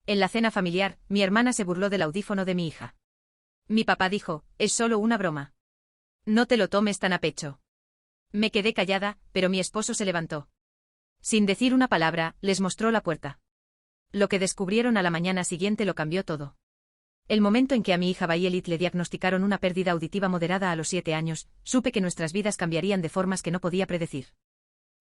En la cena familiar, mi hermana se burló del audífono de mi hija. Mi papá dijo, es solo una broma. No te lo tomes tan a pecho. Me quedé callada, pero mi esposo se levantó. Sin decir una palabra, les mostró la puerta. Lo que descubrieron a la mañana siguiente lo cambió todo. El momento en que a mi hija Bayelit le diagnosticaron una pérdida auditiva moderada a los 7 años, supe que nuestras vidas cambiarían de formas que no podía predecir.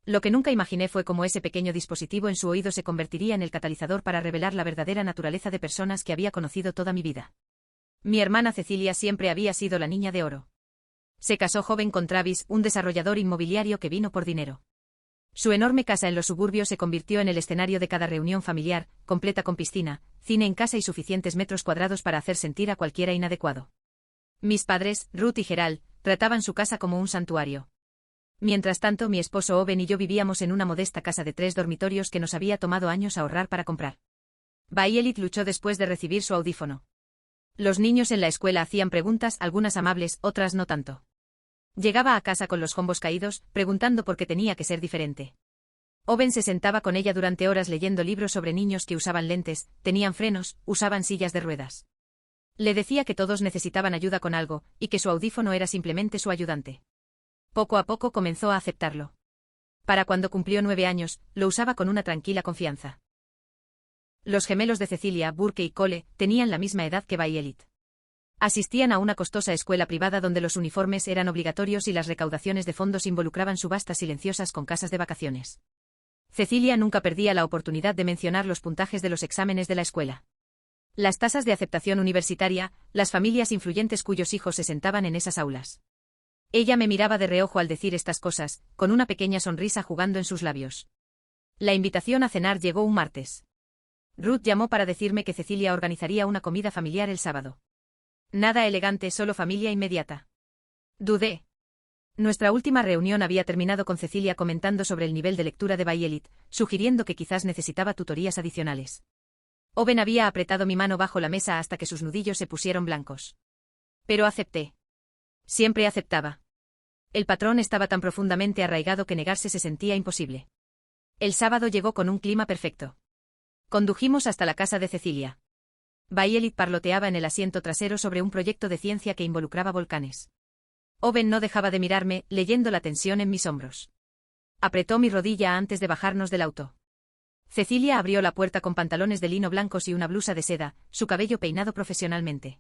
Lo que nunca imaginé fue cómo ese pequeño dispositivo en su oído se convertiría en el catalizador para revelar la verdadera naturaleza de personas que había conocido toda mi vida. Mi hermana Cecilia siempre había sido la niña de oro. Se casó joven con Travis, un desarrollador inmobiliario que vino por dinero. Su enorme casa en los suburbios se convirtió en el escenario de cada reunión familiar, completa con piscina, cine en casa y suficientes metros cuadrados para hacer sentir a cualquiera inadecuado. Mis padres, Ruth y Gerald, trataban su casa como un santuario. Mientras tanto, mi esposo Owen y yo vivíamos en una modesta casa de 3 dormitorios que nos había tomado años ahorrar para comprar. Bayelit luchó después de recibir su audífono. Los niños en la escuela hacían preguntas, algunas amables, otras no tanto. Llegaba a casa con los hombros caídos, preguntando por qué tenía que ser diferente. Owen se sentaba con ella durante horas leyendo libros sobre niños que usaban lentes, tenían frenos, usaban sillas de ruedas. Le decía que todos necesitaban ayuda con algo, y que su audífono era simplemente su ayudante. Poco a poco comenzó a aceptarlo. Para cuando cumplió 9 años, lo usaba con una tranquila confianza. Los gemelos de Cecilia, Burke y Cole, tenían la misma edad que Bayelit. Asistían a una costosa escuela privada donde los uniformes eran obligatorios y las recaudaciones de fondos involucraban subastas silenciosas con casas de vacaciones. Cecilia nunca perdía la oportunidad de mencionar los puntajes de los exámenes de la escuela. Las tasas de aceptación universitaria, las familias influyentes cuyos hijos se sentaban en esas aulas. Ella me miraba de reojo al decir estas cosas, con una pequeña sonrisa jugando en sus labios. La invitación a cenar llegó un martes. Ruth llamó para decirme que Cecilia organizaría una comida familiar el sábado. Nada elegante, solo familia inmediata. Dudé. Nuestra última reunión había terminado con Cecilia comentando sobre el nivel de lectura de Bayelit, sugiriendo que quizás necesitaba tutorías adicionales. Owen había apretado mi mano bajo la mesa hasta que sus nudillos se pusieron blancos. Pero acepté. Siempre aceptaba. El patrón estaba tan profundamente arraigado que negarse se sentía imposible. El sábado llegó con un clima perfecto. Condujimos hasta la casa de Cecilia. Bayelit parloteaba en el asiento trasero sobre un proyecto de ciencia que involucraba volcanes. Owen no dejaba de mirarme, leyendo la tensión en mis hombros. Apretó mi rodilla antes de bajarnos del auto. Cecilia abrió la puerta con pantalones de lino blancos y una blusa de seda, su cabello peinado profesionalmente.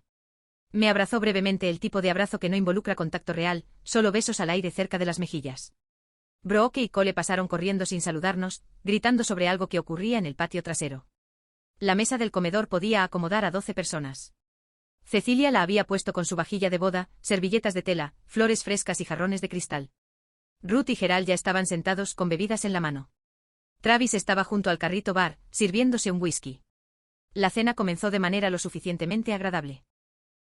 Me abrazó brevemente, el tipo de abrazo que no involucra contacto real, solo besos al aire cerca de las mejillas. Brooke y Cole pasaron corriendo sin saludarnos, gritando sobre algo que ocurría en el patio trasero. La mesa del comedor podía acomodar a 12 personas. Cecilia la había puesto con su vajilla de boda, servilletas de tela, flores frescas y jarrones de cristal. Ruth y Gerald ya estaban sentados con bebidas en la mano. Travis estaba junto al carrito bar, sirviéndose un whisky. La cena comenzó de manera lo suficientemente agradable.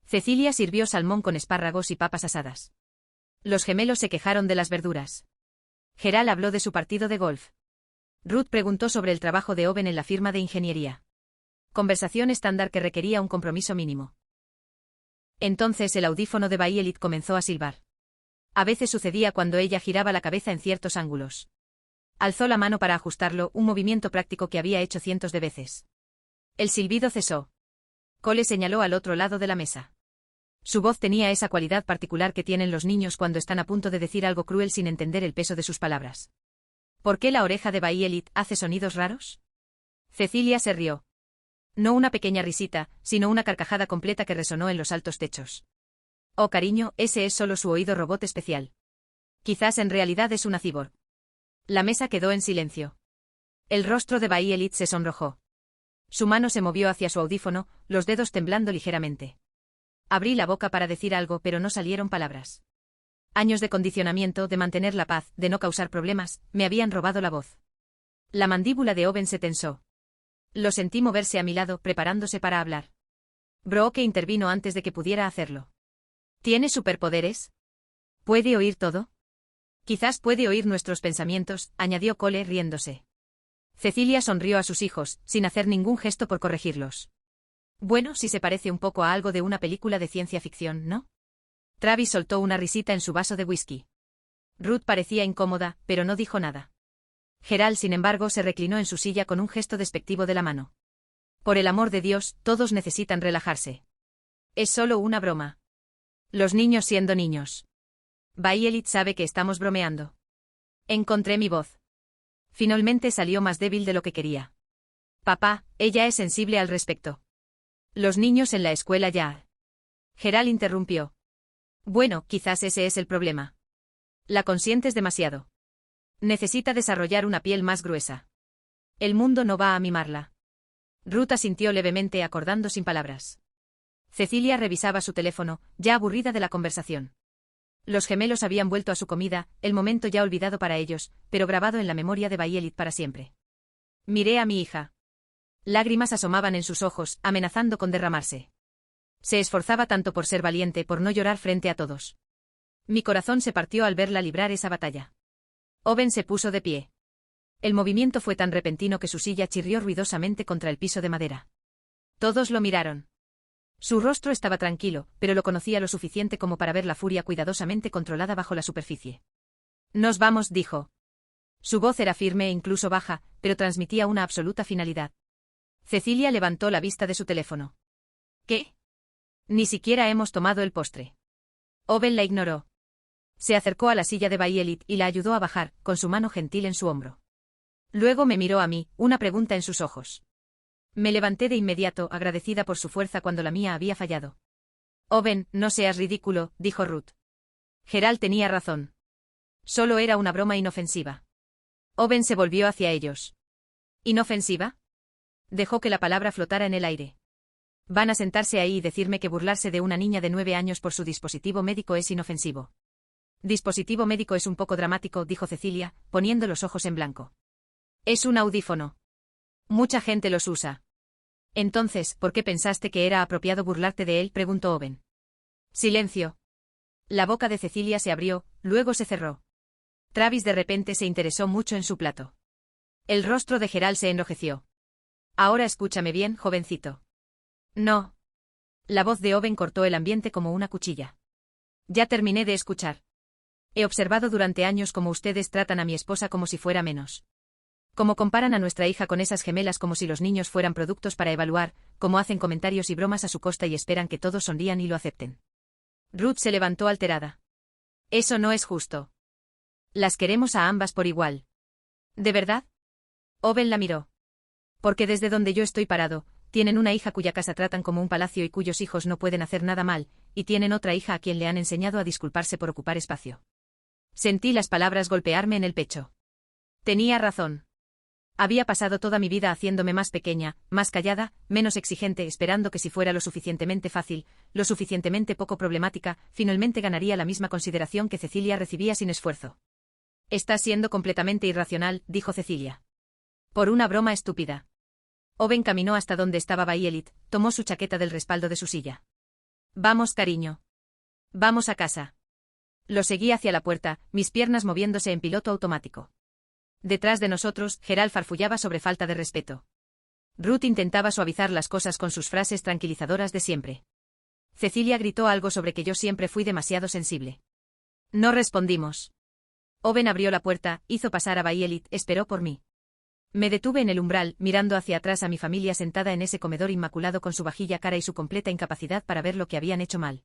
Cecilia sirvió salmón con espárragos y papas asadas. Los gemelos se quejaron de las verduras. Gerald habló de su partido de golf. Ruth preguntó sobre el trabajo de Owen en la firma de ingeniería. Conversación estándar que requería un compromiso mínimo. Entonces el audífono de Bayelit comenzó a silbar. A veces sucedía cuando ella giraba la cabeza en ciertos ángulos. Alzó la mano para ajustarlo, un movimiento práctico que había hecho cientos de veces. El silbido cesó. Cole señaló al otro lado de la mesa. Su voz tenía esa cualidad particular que tienen los niños cuando están a punto de decir algo cruel sin entender el peso de sus palabras. ¿Por qué la oreja de Bayelit hace sonidos raros? Cecilia se rió. No una pequeña risita, sino una carcajada completa que resonó en los altos techos. Oh cariño, ese es solo su oído robot especial. Quizás en realidad es una cyborg. La mesa quedó en silencio. El rostro de Bayelit se sonrojó. Su mano se movió hacia su audífono, los dedos temblando ligeramente. Abrí la boca para decir algo, pero no salieron palabras. Años de condicionamiento, de mantener la paz, de no causar problemas, me habían robado la voz. La mandíbula de Owen se tensó. Lo sentí moverse a mi lado, preparándose para hablar. Brooke intervino antes de que pudiera hacerlo. ¿Tiene superpoderes? ¿Puede oír todo? Quizás puede oír nuestros pensamientos, añadió Cole riéndose. Cecilia sonrió a sus hijos, sin hacer ningún gesto por corregirlos. Bueno, sí se parece un poco a algo de una película de ciencia ficción, ¿no? Travis soltó una risita en su vaso de whisky. Ruth parecía incómoda, pero no dijo nada. Gerald, sin embargo, se reclinó en su silla con un gesto despectivo de la mano. Por el amor de Dios, todos necesitan relajarse. Es solo una broma. Los niños siendo niños. Violet sabe que estamos bromeando. Encontré mi voz. Finalmente salió más débil de lo que quería. Papá, ella es sensible al respecto. Los niños en la escuela ya. Gerald interrumpió. Bueno, quizás ese es el problema. La consientes demasiado. Necesita desarrollar una piel más gruesa. El mundo no va a mimarla. Ruth asintió levemente acordando sin palabras. Cecilia revisaba su teléfono, ya aburrida de la conversación. Los gemelos habían vuelto a su comida, el momento ya olvidado para ellos, pero grabado en la memoria de Violet para siempre. Miré a mi hija. Lágrimas asomaban en sus ojos, amenazando con derramarse. Se esforzaba tanto por ser valiente, por no llorar frente a todos. Mi corazón se partió al verla librar esa batalla. Owen se puso de pie. El movimiento fue tan repentino que su silla chirrió ruidosamente contra el piso de madera. Todos lo miraron. Su rostro estaba tranquilo, pero lo conocía lo suficiente como para ver la furia cuidadosamente controlada bajo la superficie. Nos vamos, dijo. Su voz era firme e incluso baja, pero transmitía una absoluta finalidad. Cecilia levantó la vista de su teléfono. ¿Qué? Ni siquiera hemos tomado el postre. Owen la ignoró. Se acercó a la silla de Violet y la ayudó a bajar, con su mano gentil en su hombro. Luego me miró a mí, una pregunta en sus ojos. Me levanté de inmediato, agradecida por su fuerza cuando la mía había fallado. Owen, no seas ridículo, dijo Ruth. Gerald tenía razón. Solo era una broma inofensiva. Owen se volvió hacia ellos. ¿Inofensiva? Dejó que la palabra flotara en el aire. Van a sentarse ahí y decirme que burlarse de una niña de 9 años por su dispositivo médico es inofensivo. Dispositivo médico es un poco dramático, dijo Cecilia, poniendo los ojos en blanco. Es un audífono. Mucha gente los usa. Entonces, ¿por qué pensaste que era apropiado burlarte de él?, preguntó Owen. Silencio. La boca de Cecilia se abrió, luego se cerró. Travis de repente se interesó mucho en su plato. El rostro de Gerald se enrojeció. Ahora escúchame bien, jovencito. No. La voz de Owen cortó el ambiente como una cuchilla. Ya terminé de escuchar. He observado durante años cómo ustedes tratan a mi esposa como si fuera menos. Cómo comparan a nuestra hija con esas gemelas como si los niños fueran productos para evaluar, cómo hacen comentarios y bromas a su costa y esperan que todos sonrían y lo acepten. Ruth se levantó alterada. Eso no es justo. Las queremos a ambas por igual. ¿De verdad? Owen la miró. Porque desde donde yo estoy parado, tienen una hija cuya casa tratan como un palacio y cuyos hijos no pueden hacer nada mal, y tienen otra hija a quien le han enseñado a disculparse por ocupar espacio. Sentí las palabras golpearme en el pecho. Tenía razón. Había pasado toda mi vida haciéndome más pequeña, más callada, menos exigente, esperando que si fuera lo suficientemente fácil, lo suficientemente poco problemática, finalmente ganaría la misma consideración que Cecilia recibía sin esfuerzo. Estás siendo completamente irracional, dijo Cecilia. Por una broma estúpida. Owen caminó hasta donde estaba Violet, tomó su chaqueta del respaldo de su silla. Vamos, cariño. Vamos a casa. Lo seguí hacia la puerta, mis piernas moviéndose en piloto automático. Detrás de nosotros, Gerald farfullaba sobre falta de respeto. Ruth intentaba suavizar las cosas con sus frases tranquilizadoras de siempre. Cecilia gritó algo sobre que yo siempre fui demasiado sensible. No respondimos. Owen abrió la puerta, hizo pasar a Violet, esperó por mí. Me detuve en el umbral, mirando hacia atrás a mi familia sentada en ese comedor inmaculado con su vajilla cara y su completa incapacidad para ver lo que habían hecho mal.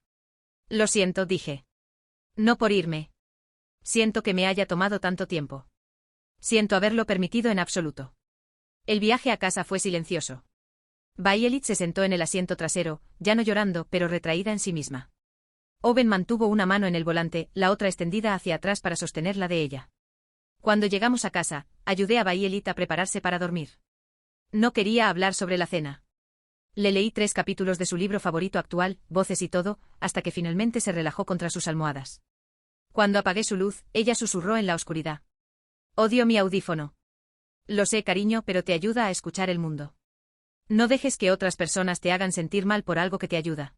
Lo siento, dije. No por irme. Siento que me haya tomado tanto tiempo. Siento haberlo permitido en absoluto. El viaje a casa fue silencioso. Violet se sentó en el asiento trasero, ya no llorando, pero retraída en sí misma. Owen mantuvo una mano en el volante, la otra extendida hacia atrás para sostenerla de ella. Cuando llegamos a casa, ayudé a Violet a prepararse para dormir. No quería hablar sobre la cena. Le leí 3 capítulos de su libro favorito actual, Voces y todo, hasta que finalmente se relajó contra sus almohadas. Cuando apagué su luz, ella susurró en la oscuridad. Odio mi audífono. Lo sé, cariño, pero te ayuda a escuchar el mundo. No dejes que otras personas te hagan sentir mal por algo que te ayuda.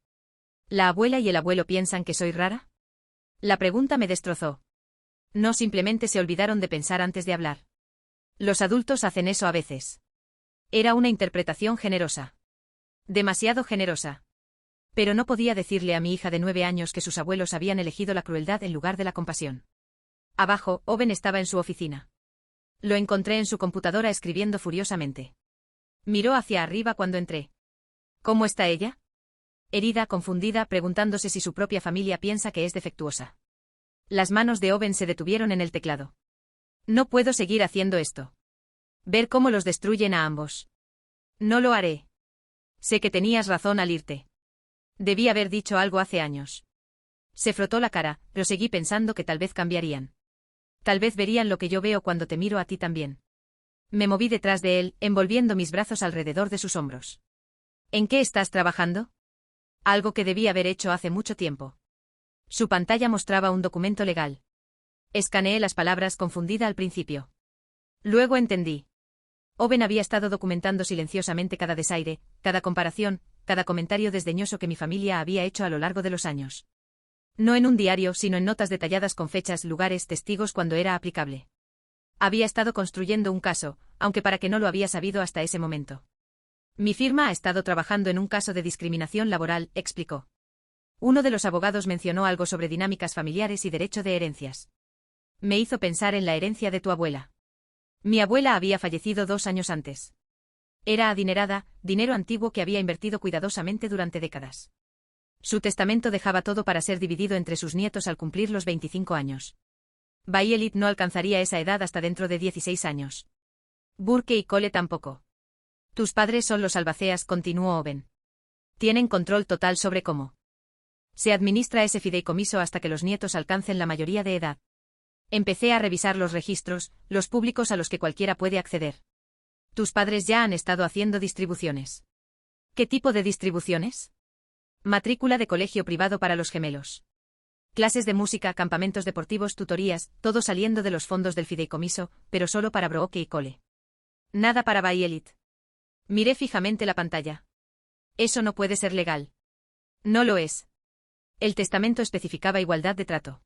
¿La abuela y el abuelo piensan que soy rara? La pregunta me destrozó. No, simplemente se olvidaron de pensar antes de hablar. Los adultos hacen eso a veces. Era una interpretación generosa. Demasiado generosa. Pero no podía decirle a mi hija de 9 años que sus abuelos habían elegido la crueldad en lugar de la compasión. Abajo, Owen estaba en su oficina. Lo encontré en su computadora escribiendo furiosamente. Miró hacia arriba cuando entré. ¿Cómo está ella? Herida, confundida, preguntándose si su propia familia piensa que es defectuosa. Las manos de Owen se detuvieron en el teclado. No puedo seguir haciendo esto. Ver cómo los destruyen a ambos. No lo haré. Sé que tenías razón al irte. Debí haber dicho algo hace años. Se frotó la cara, pero seguí pensando que tal vez cambiarían. Tal vez verían lo que yo veo cuando te miro a ti también. Me moví detrás de él, envolviendo mis brazos alrededor de sus hombros. ¿En qué estás trabajando? Algo que debí haber hecho hace mucho tiempo. Su pantalla mostraba un documento legal. Escaneé las palabras confundida al principio. Luego entendí. Owen había estado documentando silenciosamente cada desaire, cada comparación, cada comentario desdeñoso que mi familia había hecho a lo largo de los años. No en un diario, sino en notas detalladas con fechas, lugares, testigos cuando era aplicable. Había estado construyendo un caso, aunque para que no lo había sabido hasta ese momento. Mi firma ha estado trabajando en un caso de discriminación laboral, explicó. Uno de los abogados mencionó algo sobre dinámicas familiares y derecho de herencias. Me hizo pensar en la herencia de tu abuela. Mi abuela había fallecido 2 años antes. Era adinerada, dinero antiguo que había invertido cuidadosamente durante décadas. Su testamento dejaba todo para ser dividido entre sus nietos al cumplir los 25 años. Violet no alcanzaría esa edad hasta dentro de 16 años. Burke y Cole tampoco. Tus padres son los albaceas, continuó Owen. Tienen control total sobre cómo se administra ese fideicomiso hasta que los nietos alcancen la mayoría de edad. Empecé a revisar los registros, los públicos a los que cualquiera puede acceder. Tus padres ya han estado haciendo distribuciones. ¿Qué tipo de distribuciones? Matrícula de colegio privado para los gemelos. Clases de música, campamentos deportivos, tutorías, todo saliendo de los fondos del fideicomiso, pero solo para Brooke y Cole. Nada para Violet. Miré fijamente la pantalla. Eso no puede ser legal. No lo es. El testamento especificaba igualdad de trato.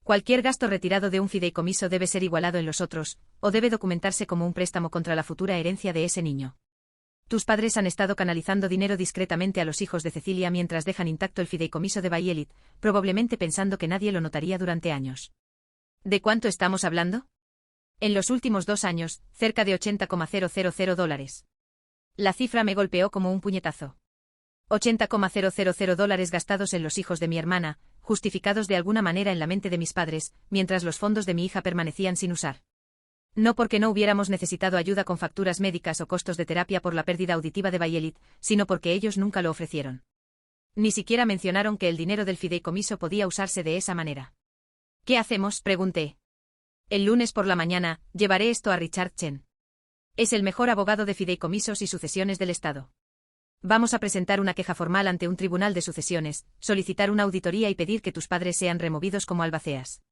Cualquier gasto retirado de un fideicomiso debe ser igualado en los otros, o debe documentarse como un préstamo contra la futura herencia de ese niño. Tus padres han estado canalizando dinero discretamente a los hijos de Cecilia mientras dejan intacto el fideicomiso de Violet, probablemente pensando que nadie lo notaría durante años. ¿De cuánto estamos hablando? En los últimos 2 años, cerca de $80,000. La cifra me golpeó como un puñetazo. $80,000 gastados en los hijos de mi hermana, justificados de alguna manera en la mente de mis padres, mientras los fondos de mi hija permanecían sin usar. No porque no hubiéramos necesitado ayuda con facturas médicas o costos de terapia por la pérdida auditiva de Violet, sino porque ellos nunca lo ofrecieron. Ni siquiera mencionaron que el dinero del fideicomiso podía usarse de esa manera. ¿Qué hacemos?, pregunté. El lunes por la mañana, llevaré esto a Richard Chen. Es el mejor abogado de fideicomisos y sucesiones del Estado. Vamos a presentar una queja formal ante un tribunal de sucesiones, solicitar una auditoría y pedir que tus padres sean removidos como albaceas.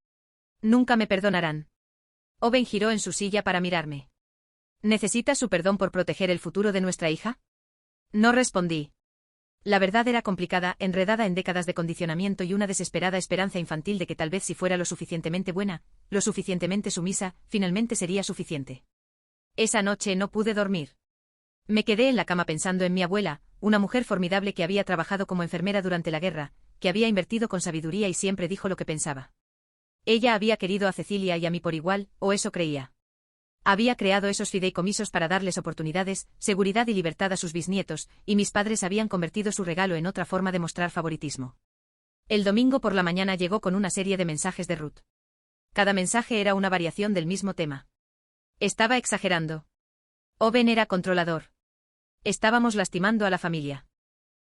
Nunca me perdonarán. Owen giró en su silla para mirarme. ¿Necesitas su perdón por proteger el futuro de nuestra hija? No respondí. La verdad era complicada, enredada en décadas de condicionamiento y una desesperada esperanza infantil de que tal vez si fuera lo suficientemente buena, lo suficientemente sumisa, finalmente sería suficiente. Esa noche no pude dormir. Me quedé en la cama pensando en mi abuela, una mujer formidable que había trabajado como enfermera durante la guerra, que había invertido con sabiduría y siempre dijo lo que pensaba. Ella había querido a Cecilia y a mí por igual, o eso creía. Había creado esos fideicomisos para darles oportunidades, seguridad y libertad a sus bisnietos, y mis padres habían convertido su regalo en otra forma de mostrar favoritismo. El domingo por la mañana llegó con una serie de mensajes de Ruth. Cada mensaje era una variación del mismo tema. Estaba exagerando. Owen era controlador. Estábamos lastimando a la familia.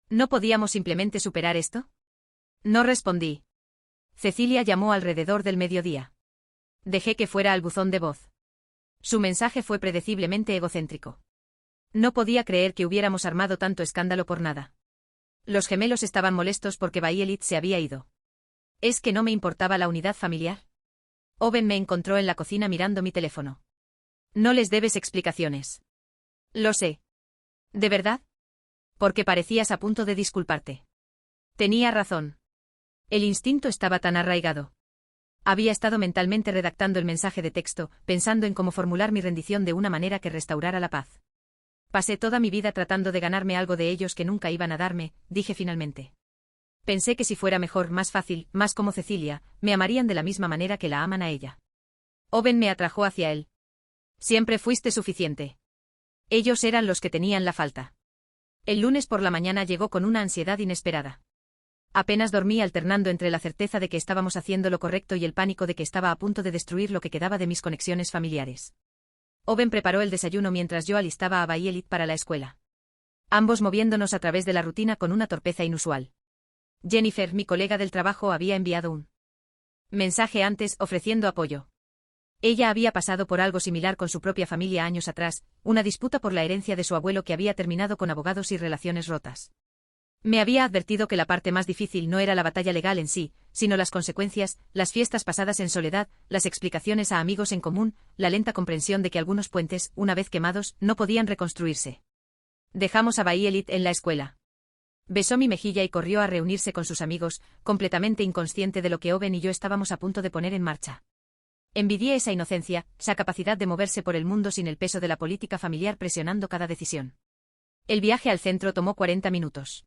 ¿No podíamos simplemente superar esto? No respondí. Cecilia llamó alrededor del mediodía. Dejé que fuera al buzón de voz. Su mensaje fue predeciblemente egocéntrico. No podía creer que hubiéramos armado tanto escándalo por nada. Los gemelos estaban molestos porque Violet se había ido. ¿Es que no me importaba la unidad familiar? Owen me encontró en la cocina mirando mi teléfono. No les debes explicaciones. Lo sé. ¿De verdad? Porque parecías a punto de disculparte. Tenía razón. El instinto estaba tan arraigado. Había estado mentalmente redactando el mensaje de texto, pensando en cómo formular mi rendición de una manera que restaurara la paz. Pasé toda mi vida tratando de ganarme algo de ellos que nunca iban a darme, dije finalmente. Pensé que si fuera mejor, más fácil, más como Cecilia, me amarían de la misma manera que la aman a ella. Owen me atrajo hacia él. Siempre fuiste suficiente. Ellos eran los que tenían la falta. El lunes por la mañana llegó con una ansiedad inesperada. Apenas dormí alternando entre la certeza de que estábamos haciendo lo correcto y el pánico de que estaba a punto de destruir lo que quedaba de mis conexiones familiares. Owen preparó el desayuno mientras yo alistaba a Violet para la escuela. Ambos moviéndonos a través de la rutina con una torpeza inusual. Jennifer, mi colega del trabajo, había enviado un mensaje antes ofreciendo apoyo. Ella había pasado por algo similar con su propia familia años atrás, una disputa por la herencia de su abuelo que había terminado con abogados y relaciones rotas. Me había advertido que la parte más difícil no era la batalla legal en sí, sino las consecuencias, las fiestas pasadas en soledad, las explicaciones a amigos en común, la lenta comprensión de que algunos puentes, una vez quemados, no podían reconstruirse. Dejamos a Violet en la escuela. Besó mi mejilla y corrió a reunirse con sus amigos, completamente inconsciente de lo que Owen y yo estábamos a punto de poner en marcha. Envidié esa inocencia, esa capacidad de moverse por el mundo sin el peso de la política familiar presionando cada decisión. El viaje al centro tomó 40 minutos.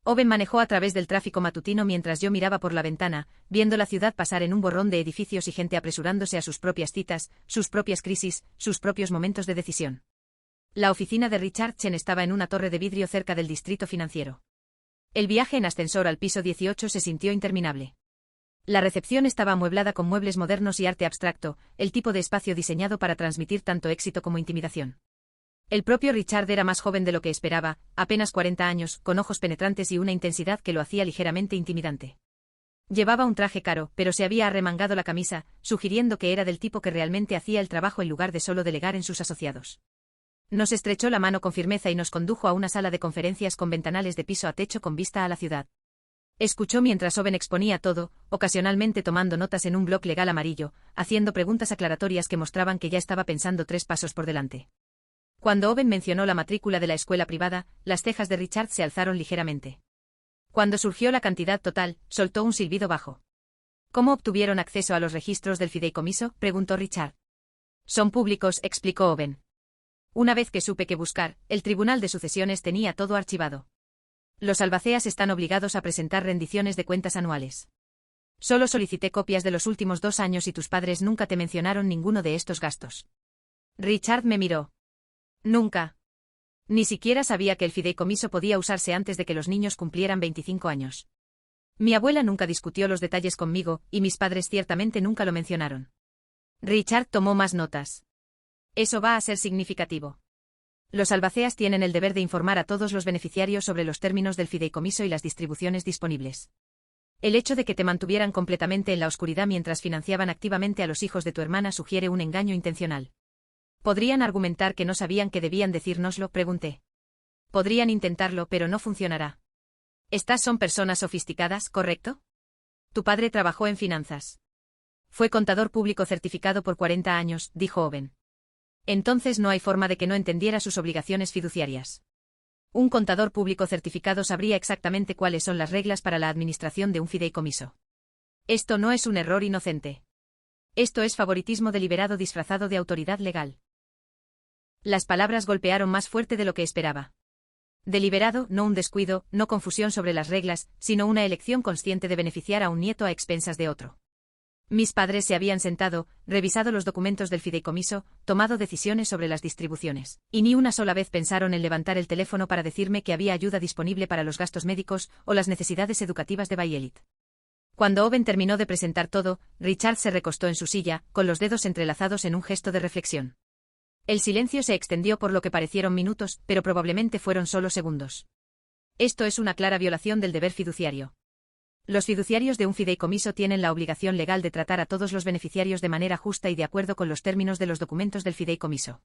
Owen manejó a través del tráfico matutino mientras yo miraba por la ventana, viendo la ciudad pasar en un borrón de edificios y gente apresurándose a sus propias citas, sus propias crisis, sus propios momentos de decisión. La oficina de Richard Chen estaba en una torre de vidrio cerca del distrito financiero. El viaje en ascensor al piso 18 se sintió interminable. La recepción estaba amueblada con muebles modernos y arte abstracto, el tipo de espacio diseñado para transmitir tanto éxito como intimidación. El propio Richard era más joven de lo que esperaba, apenas 40 años, con ojos penetrantes y una intensidad que lo hacía ligeramente intimidante. Llevaba un traje caro, pero se había arremangado la camisa, sugiriendo que era del tipo que realmente hacía el trabajo en lugar de solo delegar en sus asociados. Nos estrechó la mano con firmeza y nos condujo a una sala de conferencias con ventanales de piso a techo con vista a la ciudad. Escuchó mientras Owen exponía todo, ocasionalmente tomando notas en un bloc legal amarillo, haciendo preguntas aclaratorias que mostraban que ya estaba pensando 3 pasos por delante. Cuando Owen mencionó la matrícula de la escuela privada, las cejas de Richard se alzaron ligeramente. Cuando surgió la cantidad total, soltó un silbido bajo. ¿Cómo obtuvieron acceso a los registros del fideicomiso?, preguntó Richard. Son públicos, explicó Owen. Una vez que supe qué buscar, el Tribunal de Sucesiones tenía todo archivado. Los albaceas están obligados a presentar rendiciones de cuentas anuales. Solo solicité copias de los últimos 2 años y tus padres nunca te mencionaron ninguno de estos gastos. Richard me miró. Nunca. Ni siquiera sabía que el fideicomiso podía usarse antes de que los niños cumplieran 25 años. Mi abuela nunca discutió los detalles conmigo, y mis padres ciertamente nunca lo mencionaron. Richard tomó más notas. Eso va a ser significativo. Los albaceas tienen el deber de informar a todos los beneficiarios sobre los términos del fideicomiso y las distribuciones disponibles. El hecho de que te mantuvieran completamente en la oscuridad mientras financiaban activamente a los hijos de tu hermana sugiere un engaño intencional. ¿Podrían argumentar que no sabían que debían decírnoslo?, pregunté. Podrían intentarlo, pero no funcionará. Estas son personas sofisticadas, ¿correcto? Tu padre trabajó en finanzas. Fue contador público certificado por 40 años, dijo Owen. Entonces no hay forma de que no entendiera sus obligaciones fiduciarias. Un contador público certificado sabría exactamente cuáles son las reglas para la administración de un fideicomiso. Esto no es un error inocente. Esto es favoritismo deliberado disfrazado de autoridad legal. Las palabras golpearon más fuerte de lo que esperaba. Deliberado, no un descuido, no confusión sobre las reglas, sino una elección consciente de beneficiar a un nieto a expensas de otro. Mis padres se habían sentado, revisado los documentos del fideicomiso, tomado decisiones sobre las distribuciones, y ni una sola vez pensaron en levantar el teléfono para decirme que había ayuda disponible para los gastos médicos o las necesidades educativas de Violet. Cuando Owen terminó de presentar todo, Richard se recostó en su silla, con los dedos entrelazados en un gesto de reflexión. El silencio se extendió por lo que parecieron minutos, pero probablemente fueron solo segundos. Esto es una clara violación del deber fiduciario. Los fiduciarios de un fideicomiso tienen la obligación legal de tratar a todos los beneficiarios de manera justa y de acuerdo con los términos de los documentos del fideicomiso.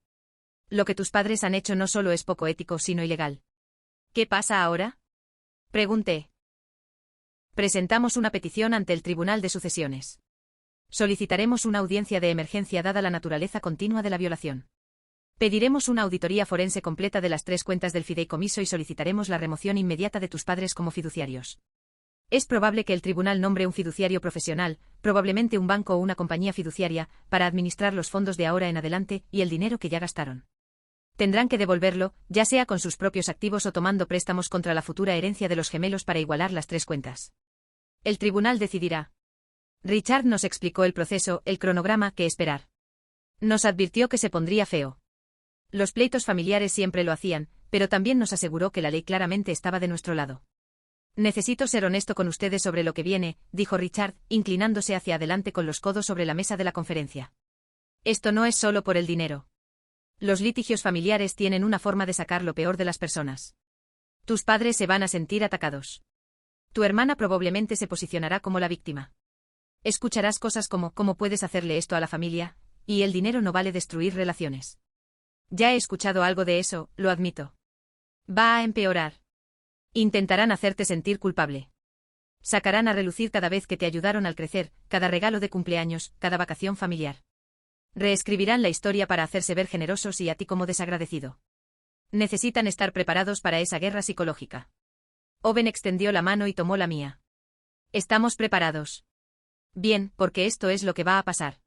Lo que tus padres han hecho no solo es poco ético, sino ilegal. ¿Qué pasa ahora?, pregunté. Presentamos una petición ante el Tribunal de Sucesiones. Solicitaremos una audiencia de emergencia dada la naturaleza continua de la violación. Pediremos una auditoría forense completa de las 3 cuentas del fideicomiso y solicitaremos la remoción inmediata de tus padres como fiduciarios. Es probable que el tribunal nombre un fiduciario profesional, probablemente un banco o una compañía fiduciaria, para administrar los fondos de ahora en adelante y el dinero que ya gastaron. Tendrán que devolverlo, ya sea con sus propios activos o tomando préstamos contra la futura herencia de los gemelos para igualar las 3 cuentas. El tribunal decidirá. Richard nos explicó el proceso, el cronograma, que esperar. Nos advirtió que se pondría feo. Los pleitos familiares siempre lo hacían, pero también nos aseguró que la ley claramente estaba de nuestro lado. Necesito ser honesto con ustedes sobre lo que viene, dijo Richard, inclinándose hacia adelante con los codos sobre la mesa de la conferencia. Esto no es solo por el dinero. Los litigios familiares tienen una forma de sacar lo peor de las personas. Tus padres se van a sentir atacados. Tu hermana probablemente se posicionará como la víctima. Escucharás cosas como ¿cómo puedes hacerle esto a la familia? Y el dinero no vale destruir relaciones. Ya he escuchado algo de eso, lo admito. Va a empeorar. Intentarán hacerte sentir culpable. Sacarán a relucir cada vez que te ayudaron al crecer, cada regalo de cumpleaños, cada vacación familiar. Reescribirán la historia para hacerse ver generosos y a ti como desagradecido. Necesitan estar preparados para esa guerra psicológica. Owen extendió la mano y tomó la mía. Estamos preparados. Bien, porque esto es lo que va a pasar.